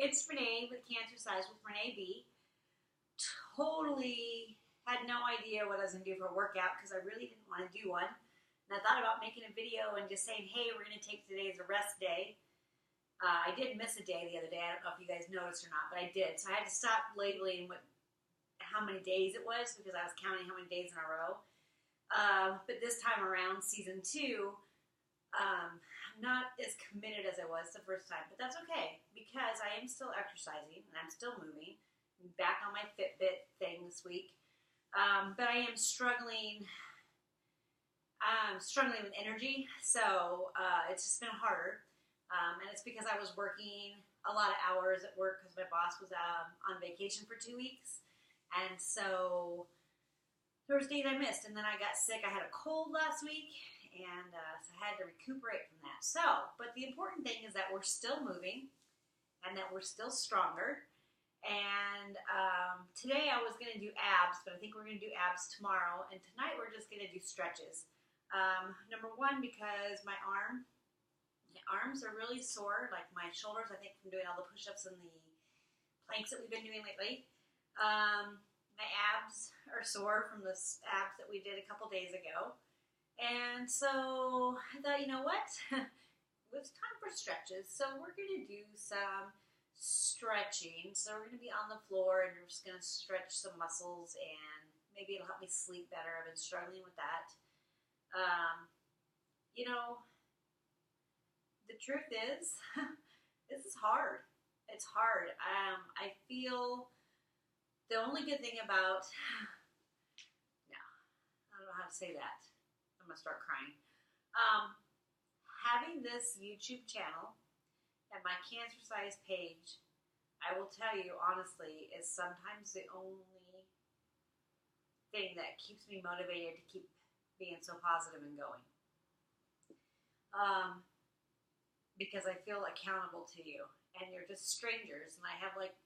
It's Renee with Cancercize with Renee B. Totally had no idea what I was going to do for a workout because I really didn't want to do one. And I thought about making a video and just saying, hey, we're going to take today as a rest day. I did miss a day the other day. I don't know if you guys noticed or not, but I did. So I had to stop labeling how many days it was because I was counting how many days in a row. But this time around, season 2, I'm not as committed as I was the first time, but that's okay because I am still exercising and I'm still moving. I'm back on my Fitbit thing this week, but I am struggling. I'm struggling with energy, so it's just been harder, and it's because I was working a lot of hours at work because my boss was on vacation for 2 weeks, and so there was days I missed, and then I got sick. I had a cold last week. And so I had to recuperate from that. So, but the important thing is that we're still moving and that we're still stronger. And today I was going to do abs, but I think we're going to do abs tomorrow. And tonight we're just going to do stretches. Number one, because my arms are really sore, like my shoulders, I think, from doing all the push-ups and the planks that we've been doing lately. My abs are sore from the abs that we did a couple days ago. And so I thought, you know what? It's time for stretches. So we're going to do some stretching. So we're going to be on the floor and we're just going to stretch some muscles and maybe it'll help me sleep better. I've been struggling with that. The truth is, this is hard. It's hard. I feel the only good thing about, no, I don't know how to say that. I'm going to start crying. Having this YouTube channel and my Cancercize page, I will tell you honestly, is sometimes the only thing that keeps me motivated to keep being so positive and going. Because I feel accountable to you. And you're just strangers. And I have like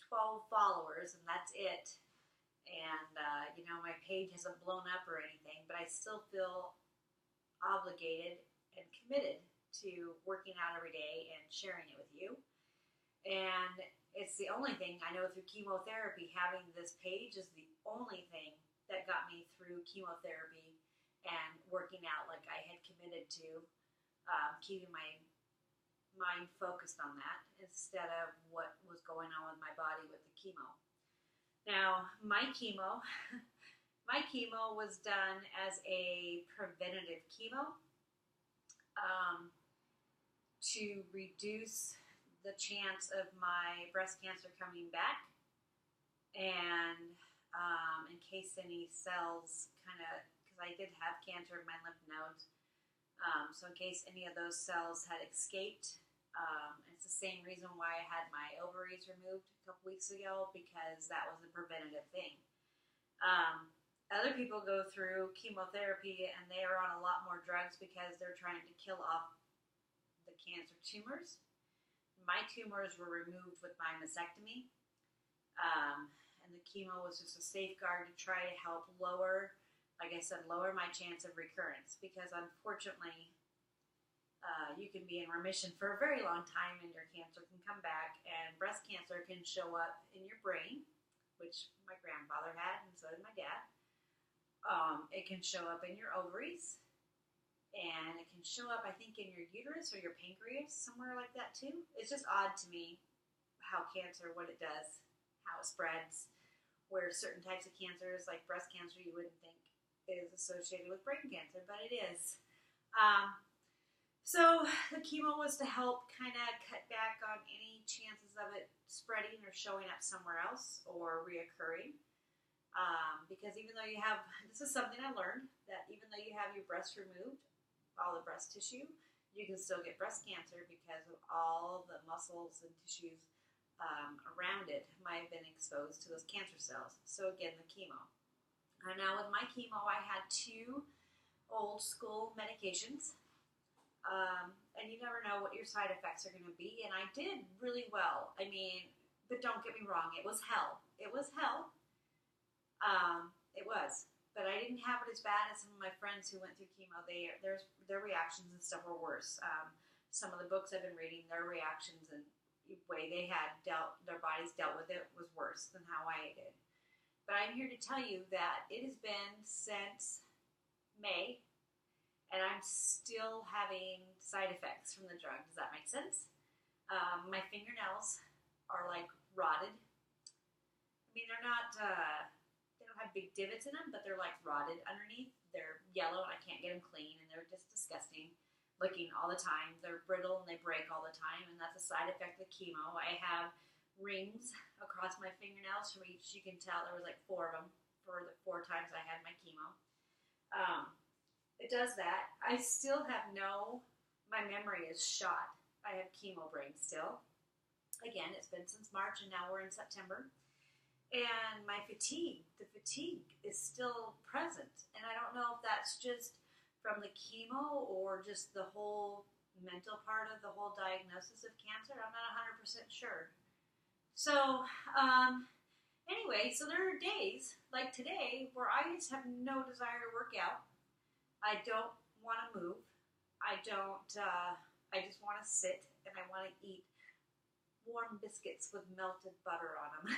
12 followers and that's it. And, my page hasn't blown up or anything, but I still feel obligated and committed to working out every day and sharing it with you. And it's the only thing, I know through chemotherapy, having this page is the only thing that got me through chemotherapy and working out like I had committed to, keeping my mind focused on that instead of what was going on with my body with the chemo. Now, my chemo was done as a preventative chemo to reduce the chance of my breast cancer coming back and in case any cells because I did have cancer in my lymph nodes, so in case any of those cells had escaped. It's the same reason why I had my ovaries removed a couple weeks ago, because that was a preventative thing. Other people go through chemotherapy and they are on a lot more drugs because they're trying to kill off the cancer tumors. My tumors were removed with my mastectomy, and the chemo was just a safeguard to try to help lower, like I said, lower my chance of recurrence, because unfortunately, you can be in remission for a very long time and your cancer can come back, and breast cancer can show up in your brain, which my grandfather had and so did my dad. It can show up in your ovaries, and it can show up, I think, in your uterus or your pancreas, somewhere like that too. It's just odd to me how cancer, what it does, how it spreads, where certain types of cancers, like breast cancer, you wouldn't think is associated with brain cancer, but it is. So the chemo was to help kind of cut back on any chances of it spreading or showing up somewhere else or reoccurring. Because even though you have, this is something I learned, that even though you have your breast removed, all the breast tissue, you can still get breast cancer because of all the muscles and tissues around it might have been exposed to those cancer cells. So again, the chemo. Now with my chemo, I had 2 old school medications. And you never know what your side effects are going to be. And I did really well. I mean, but don't get me wrong, it was hell. It was hell. It was. But I didn't have it as bad as some of my friends who went through chemo. Their reactions and stuff were worse. Some of the books I've been reading, their reactions and way they had their bodies dealt with it was worse than how I did. But I'm here to tell you that it has been since May, and I'm still having side effects from the drug. Does that make sense? My fingernails are like rotted. I mean, they're not, they don't have big divots in them, but they're like rotted underneath. They're yellow and I can't get them clean, and they're just disgusting looking all the time. They're brittle and they break all the time, and that's a side effect of chemo. I have rings across my fingernails from each. You can tell there was like 4 of them for the 4 times I had my chemo. It does that. I still have my memory is shot. I have chemo brain still. Again, it's been since March, and now we're in September. And my fatigue, the fatigue is still present. And I don't know if that's just from the chemo or just the whole mental part of the whole diagnosis of cancer. I'm not 100% sure. So, anyway, so there are days like today where I just have no desire to work out. I don't want to move. I just want to sit and I want to eat warm biscuits with melted butter on them.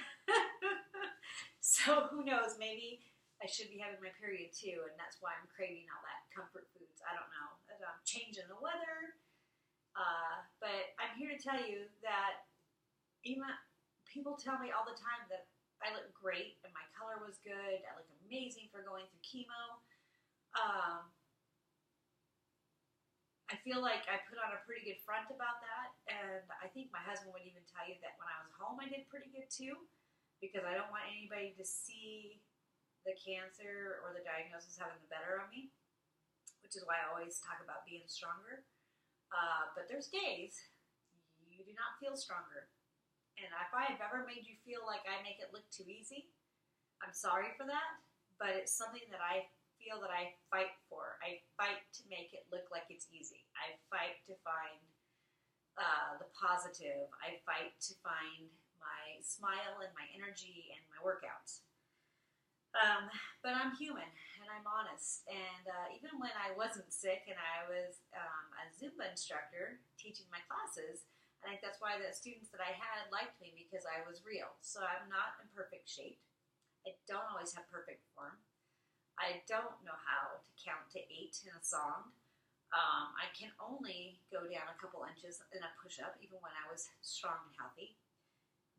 So who knows, maybe I should be having my period too, and that's why I'm craving all that comfort foods. I don't know. I'm changing the weather. But I'm here to tell you that even people tell me all the time that I look great and my color was good. I look amazing for going through chemo. I feel like I put on a pretty good front about that, and I think my husband would even tell you that when I was home I did pretty good too, because I don't want anybody to see the cancer or the diagnosis having the better of me, which is why I always talk about being stronger. But there's days you do not feel stronger, and if I have ever made you feel like I make it look too easy, I'm sorry for that, but it's something that I feel that I fight for. I fight to make it look like it's easy. I fight to find the positive. I fight to find my smile and my energy and my workouts. But I'm human and I'm honest. And even when I wasn't sick and I was a Zumba instructor teaching my classes, I think that's why the students that I had liked me, because I was real. So I'm not in perfect shape. I don't always have perfect form. I don't know how to count to 8 in a song. I can only go down a couple inches in a push-up, even when I was strong and healthy.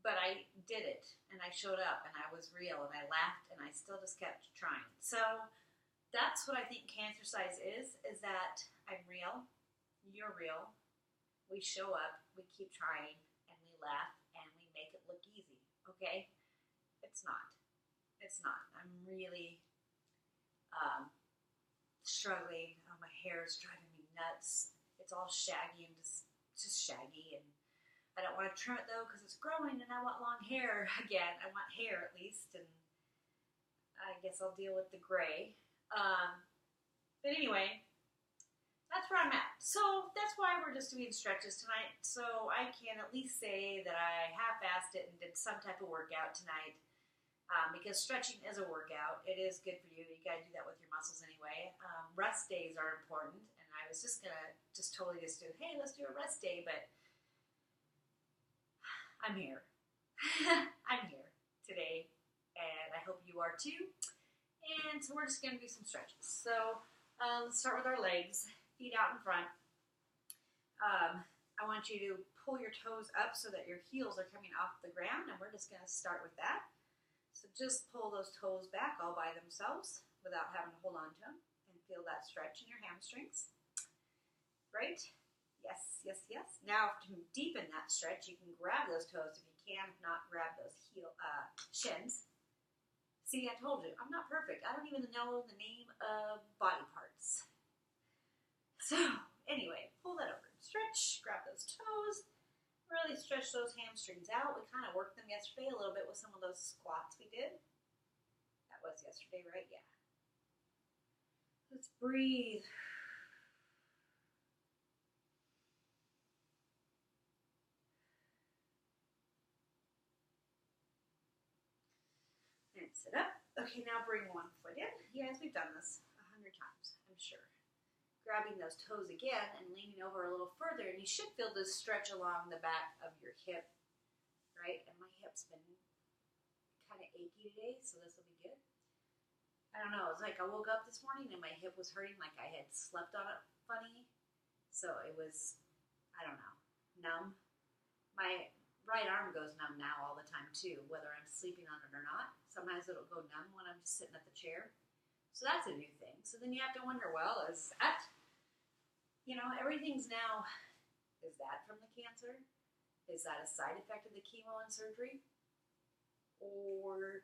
But I did it, and I showed up, and I was real, and I laughed, and I still just kept trying. So that's what I think Cancercize is that I'm real, you're real, we show up, we keep trying, and we laugh, and we make it look easy, okay? It's not. It's not. I'm really struggling. Oh, my hair is driving me nuts. It's all shaggy and just shaggy, and I don't want to trim it though because it's growing and I want long hair again. I want hair at least, and I guess I'll deal with the gray. But anyway, that's where I'm at. So that's why we're just doing stretches tonight, so I can at least say that I half-assed it and did some type of workout tonight. Because stretching is a workout. It is good for you. You got to do that with your muscles anyway. Rest days are important, and I was just going to totally do, hey, let's do a rest day, but I'm here. I'm here today, and I hope you are too. And so we're just going to do some stretches. So let's start with our legs, feet out in front. I want you to pull your toes up so that your heels are coming off the ground, and we're just going to start with that. So just pull those toes back all by themselves without having to hold on to them, and feel that stretch in your hamstrings. Right? Yes, yes, yes. Now to deepen that stretch, you can grab those toes if you can. If not, grab those shins. See, I told you, I'm not perfect. I don't even know the name of body parts. So anyway, pull that over. Stretch, grab those toes. Really stretch those hamstrings out. We kind of worked them yesterday a little bit with some of those squats we did. That was yesterday, right? Yeah. Let's breathe. And sit up. Okay, now bring one foot in. Yes, we've done this 100 times, I'm sure. grabbing those toes again and leaning over a little further, and you should feel this stretch along the back of your hip, right? And my hip's been kind of achy today, so this will be good. I don't know, it's like I woke up this morning and my hip was hurting like I had slept on it funny. So it was, I don't know, numb. My right arm goes numb now all the time too, whether I'm sleeping on it or not. Sometimes it'll go numb when I'm just sitting at the chair. So that's a new thing. So then you have to wonder, well, is that, everything's now, is that from the cancer? Is that a side effect of the chemo and surgery? Or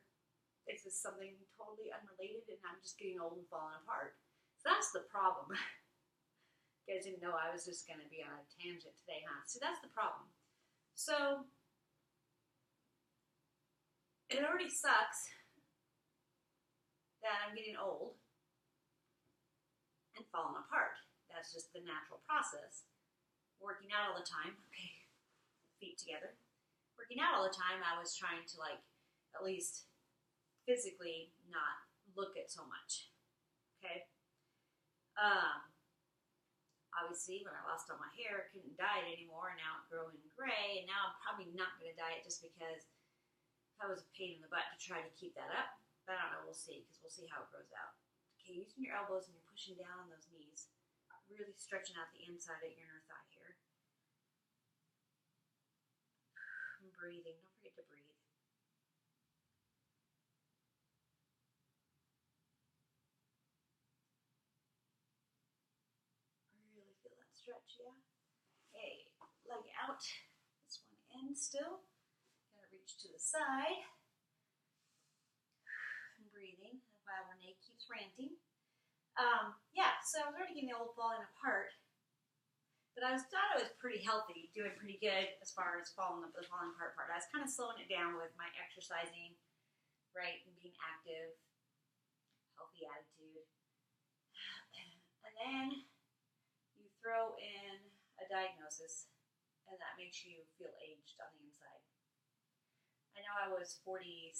is this something totally unrelated and I'm just getting old and falling apart? So that's the problem. You guys didn't know I was just going to be on a tangent today, huh? So that's the problem. So it already sucks that I'm getting old and falling apart. That's just the natural process. Working out all the time. Okay, feet together. Working out all the time, I was trying to at least physically not look at so much. Okay? Obviously, when I lost all my hair, I couldn't dye it anymore, and now it's growing gray, and now I'm probably not going to dye it just because that was a pain in the butt to try to keep that up. But I don't know, we'll see, because we'll see how it grows out. Okay, using your elbows and you're pushing down on those knees, really stretching out the inside of your inner thigh here. And breathing, don't forget to breathe. Really feel that stretch, yeah? Okay, leg out. This one in still. Gonna reach to the side. And breathing while Renee keeps ranting. Yeah, so I was already getting the old falling apart. But I thought I was pretty healthy, doing pretty good as far as the falling apart part. I was kind of slowing it down with my exercising, right, and being active, healthy attitude. And then you throw in a diagnosis, and that makes you feel aged on the inside. I know I was 46.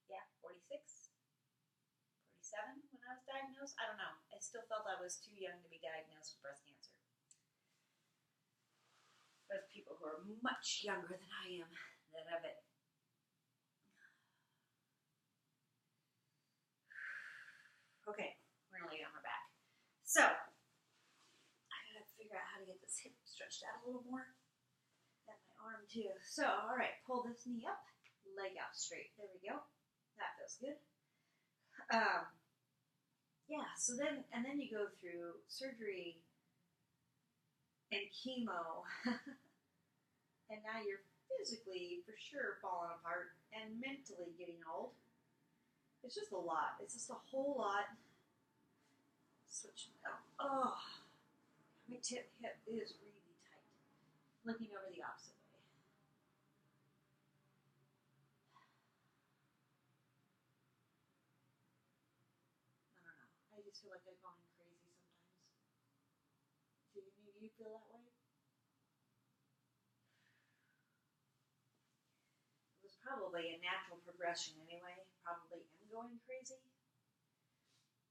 Yeah, 46. 47 when I was diagnosed. I don't know. I still felt I was too young to be diagnosed with breast cancer. There's people who are much younger than I am that have it. Okay, we're gonna lay on my back. So, I gotta figure out how to get this hip stretched out a little more. And my arm too. So, alright, pull this knee up, leg out straight. There we go. That feels good. Yeah, so then you go through surgery and chemo, and now you're physically, for sure, falling apart and mentally getting old. It's just a lot. It's just a whole lot. Switch out. Oh, my hip is really tight. Looking over the opposite way. I don't know. I just feel like I'm going crazy sometimes. Do any of you feel that way? It was probably a natural progression anyway. Probably am going crazy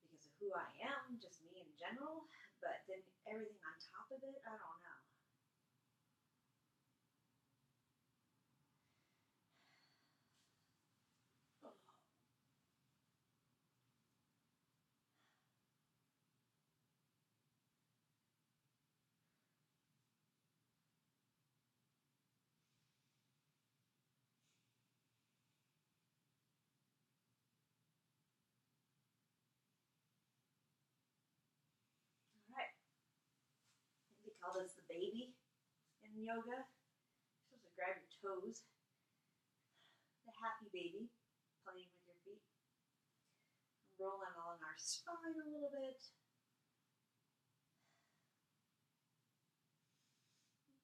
because of who I am, just me in general. But then everything on top of it, I don't know. Alright. They call this the baby in yoga. You're supposed to grab your toes. The happy baby, playing with your feet. Rolling along our spine a little bit.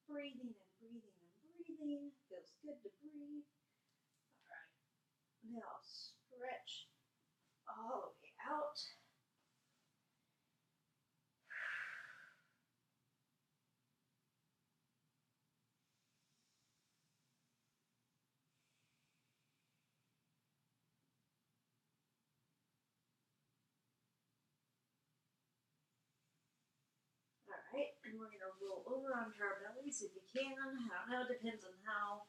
Breathing and breathing and breathing. Feels good to breathe. Alright. Now stretch all the way out. we're going to roll over onto our bellies if you can. I don't know, it depends on how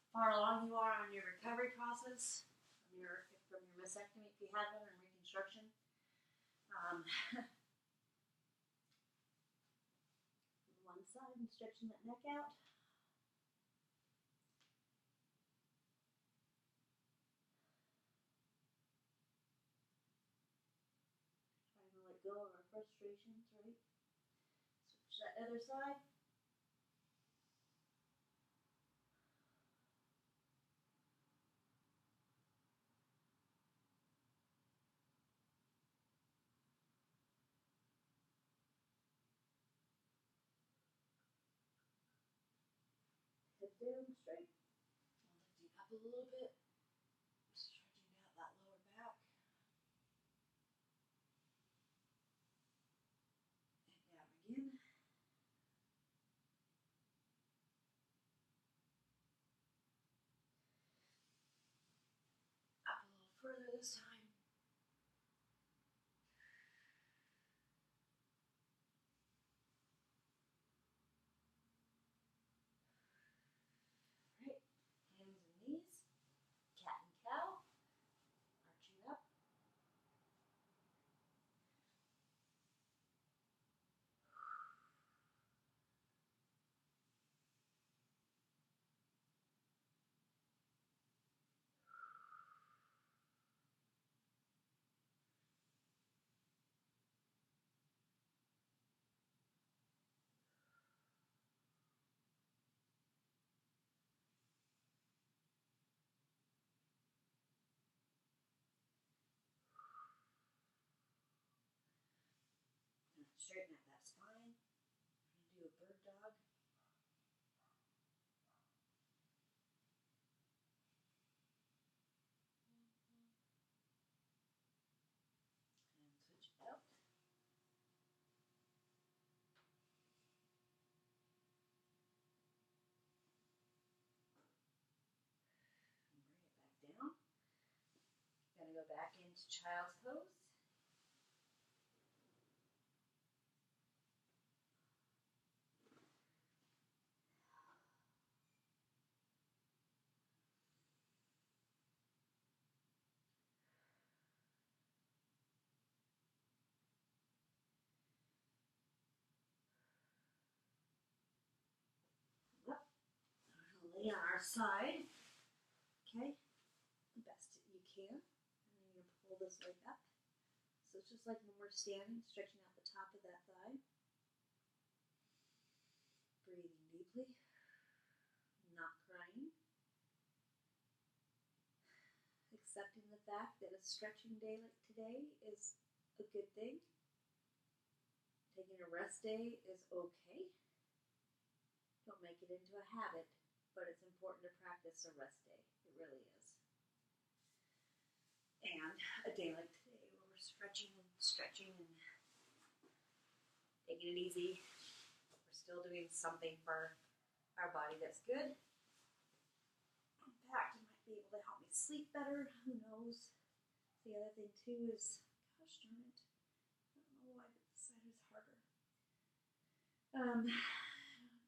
far along you are on your recovery process from your mastectomy, if you had one, or reconstruction. One side and stretching that neck out. Trying to let go of our frustrations, right? Switch that other side. Head down straight. Lifting up a little bit. Stretching out that lower back. And down again. Up a little further this time. Right. Hands and knees. Cat and cow. Arching up. Straighten out that spine. We're going to do a bird dog. And switch it out. And bring it back down. Going to go back into child's pose. Yep. We're going to lay on our side. Okay. The best that you can. And then you're going to pull this leg up. So it's just like when we're standing, stretching out the top of that thigh. Breathing deeply. Not crying. Accepting the fact that a stretching day like today is a good thing. Taking a rest day is okay. Don't make it into a habit, but it's important to practice a rest day. It really is. And a day like today where we're stretching and taking it easy. We're still doing something for our body that's good. In fact, it might be able to help me sleep better. Who knows? The other thing too is, gosh darn it, I don't know why this side is harder.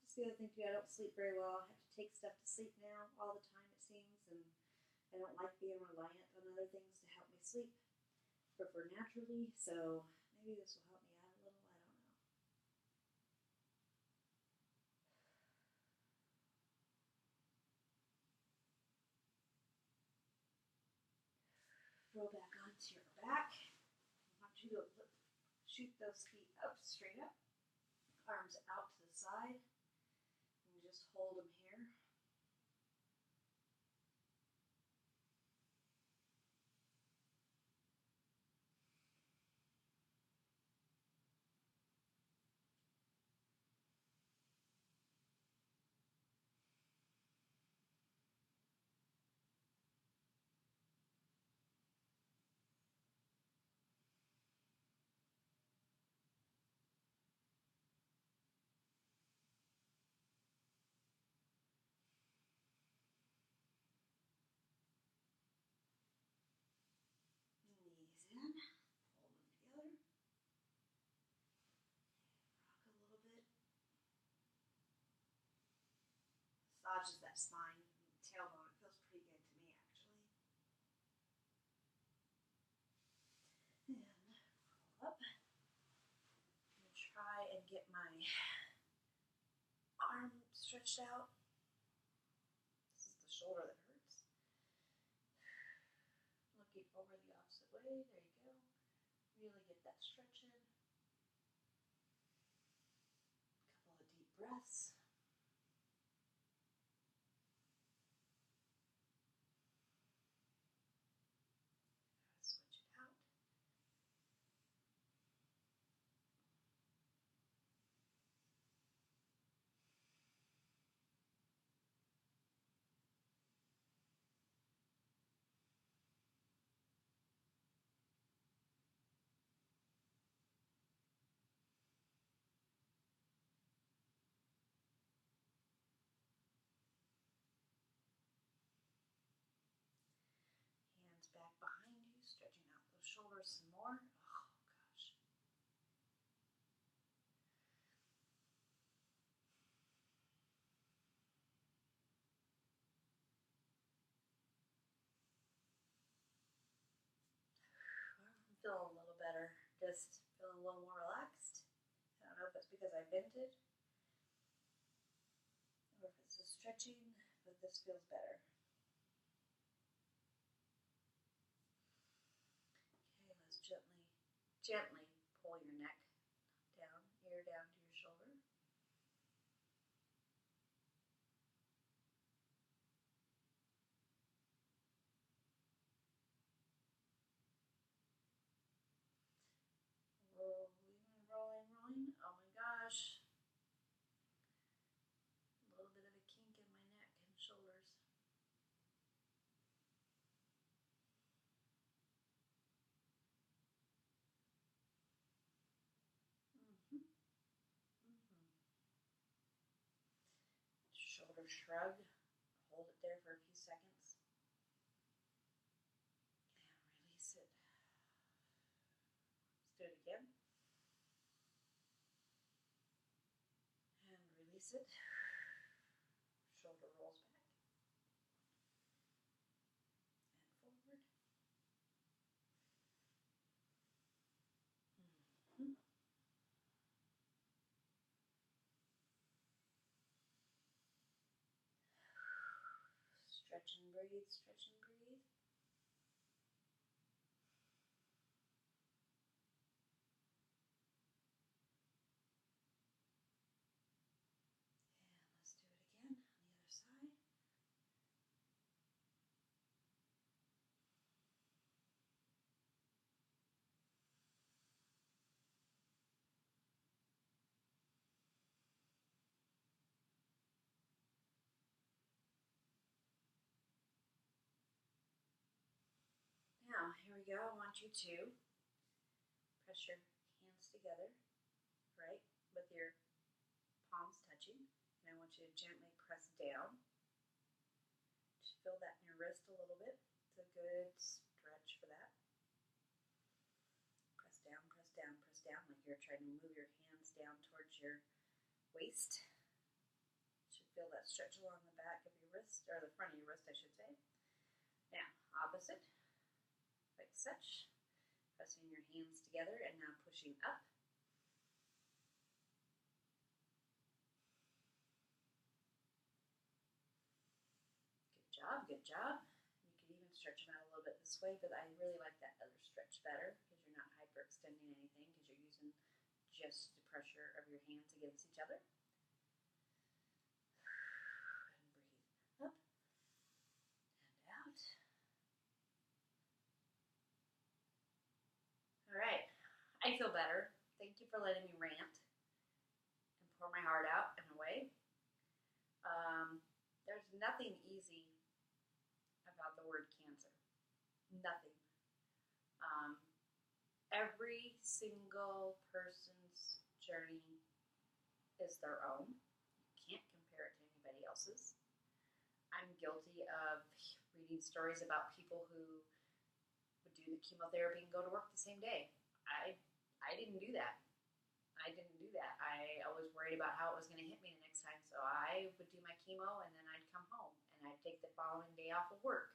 Just the other thing too, I don't sleep very well. I have to take stuff to sleep now all the time it seems, and I don't like being reliant on other things to help me sleep. I prefer naturally, so maybe this will help me out a little, I don't know. Roll back onto your back. I want you to shoot those feet up, straight up. Arms out to the side. And just hold them here. massages that spine, tailbone. It feels pretty good to me, actually. And roll up. I'm going to try and get my arm stretched out. This is the shoulder that hurts. Looking over the opposite way. There you go. Really get that stretch in. A couple of deep breaths. Switch it out. Hands back behind you, stretching out those shoulders some more. Oh, gosh. I'm feeling a little better. Just feeling a little more relaxed. I don't know if it's because I vented or if it's the stretching, but this feels better. Okay, let's gently pull your neck down, ear down to your shoulder. Rolling. Oh my gosh. A little bit of a kink in my neck and shoulders. Shoulder shrug. Hold it there for a few seconds. And release it. Let's do it again. And release it. Shoulder rolls back. And forward. Stretch and breathe, stretch and breathe. And let's do it again on the other side. Now, here we go. I want you to press your hands together, right, with your palms touching. And I want you to gently press down. Just feel that in your wrist a little bit. It's a good stretch for that. Press down, press down, press down, like you're trying to move your hands down towards your waist. You should feel that stretch along the back of your wrist, or the front of your wrist, I should say. Now, opposite. Like such, pressing your hands together and now pushing up. Good job, good job. You can even stretch them out a little bit this way, but I really like that other stretch better because you're not hyperextending anything because you're using just the pressure of your hands against each other. And breathe up and out. All right, I feel better. Thank you for letting me rant and pour my heart out in a way. There's nothing easy about the word cancer. Nothing. Every single person's journey is their own. You can't compare it to anybody else's. I'm guilty of reading stories about people who would do the chemotherapy and go to work the same day. I didn't do that. I was worried about how it was going to hit me the next time. So I would do my chemo, and then I'd come home, and I'd take the following day off of work.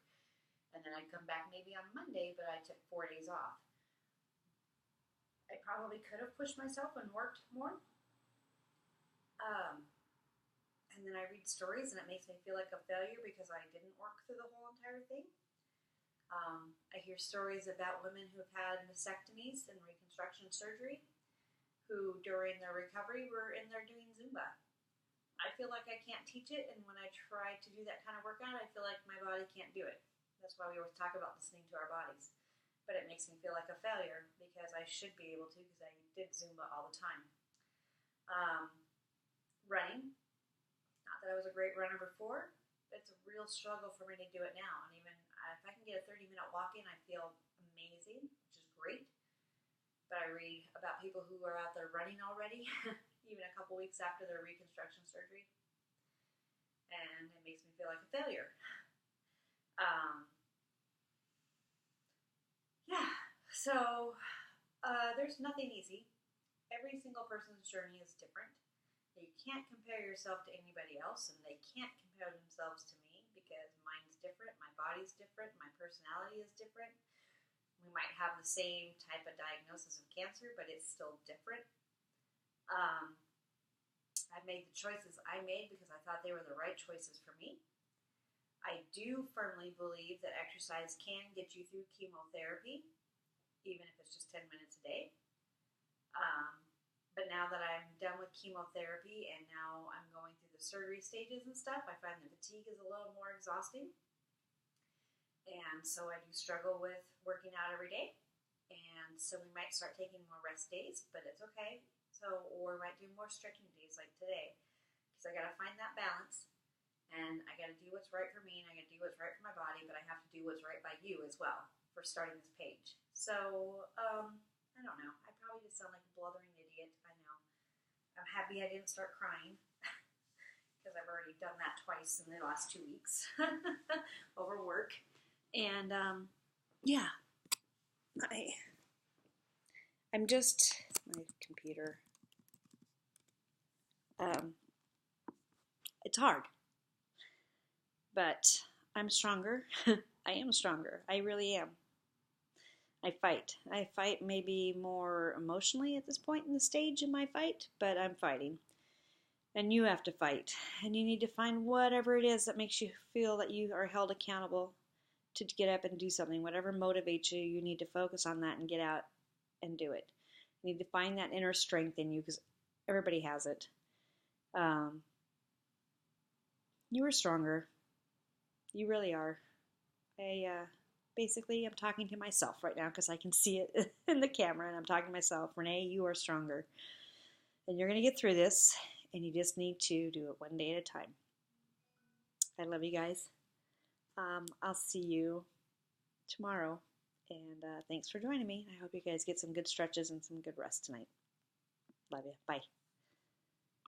And then I'd come back maybe on Monday, but I took 4 days off. I probably could have pushed myself and worked more. And then I read stories, and it makes me feel like a failure because I didn't work through the whole entire thing. I hear stories about women who have had mastectomies and reconstruction surgery who, during their recovery, were in there doing Zumba. I feel like I can't teach it, and when I try to do that kind of workout, I feel like my body can't do it. That's why we always talk about listening to our bodies. But it makes me feel like a failure because I should be able to, because I did Zumba all the time. Running. Not that I was a great runner before, but it's a real struggle for me to do it now. And even if I can get a 30-minute walk in, I feel amazing, which is great. But I read about people who are out there running already, even a couple weeks after their reconstruction surgery. And it makes me feel like a failure. So there's nothing easy. Every single person's journey is different. You can't compare yourself to anybody else, and they can't compare themselves to me because mine's different, my body's different, my personality is different. We might have the same type of diagnosis of cancer, but it's still different. I made the choices I made because I thought they were the right choices for me. I do firmly believe that exercise can get you through chemotherapy, even if it's just 10 minutes a day. But now that I'm done with chemotherapy and now I'm going through the surgery stages and stuff, I find the fatigue is a little more exhausting. And so I do struggle with working out every day. And so we might start taking more rest days, but it's okay. Or we might do more stretching days like today. Because I got to find that balance. And I got to do what's right for me, and I got to do what's right for my body, but I have to do what's right by you as well for starting this page. So, I don't know. I probably just sound like a blubbering idiot. I know. I'm happy I didn't start crying because I've already done that twice in the last 2 weeks over work. And, yeah. I'm just, my computer. It's hard. But I'm stronger. I am stronger. I really am. I fight. I fight maybe more emotionally at this point in the stage in my fight, but I'm fighting. And you have to fight. And you need to find whatever it is that makes you feel that you are held accountable to get up and do something. Whatever motivates you, you need to focus on that and get out and do it. You need to find that inner strength in you because everybody has it. You are stronger. You really are. Basically, I'm talking to myself right now because I can see it in the camera, and I'm talking to myself. Renee, you are stronger. And you're going to get through this, and you just need to do it one day at a time. I love you guys. I'll see you tomorrow, and thanks for joining me. I hope you guys get some good stretches and some good rest tonight. Love you. Bye.